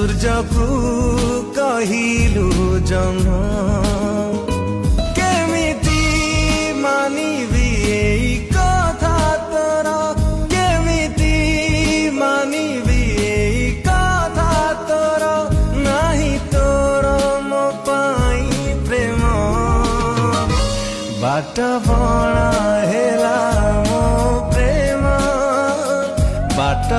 ସୂର୍ଯ୍ୟକୁ କହିଲୁ ଜହ୍ନ କେମିତି ମାନିବି ଏଇ କଥା ତୋର କେମିତି ମାନିବି ଏଇ କଥା ତୋର ନାହିଁ ତୋର ମୋ ପାଇଁ ପ୍ରେମ ବାଟ ବଣା ହେଲା ମୋ ପ୍ରେମ ବାଟ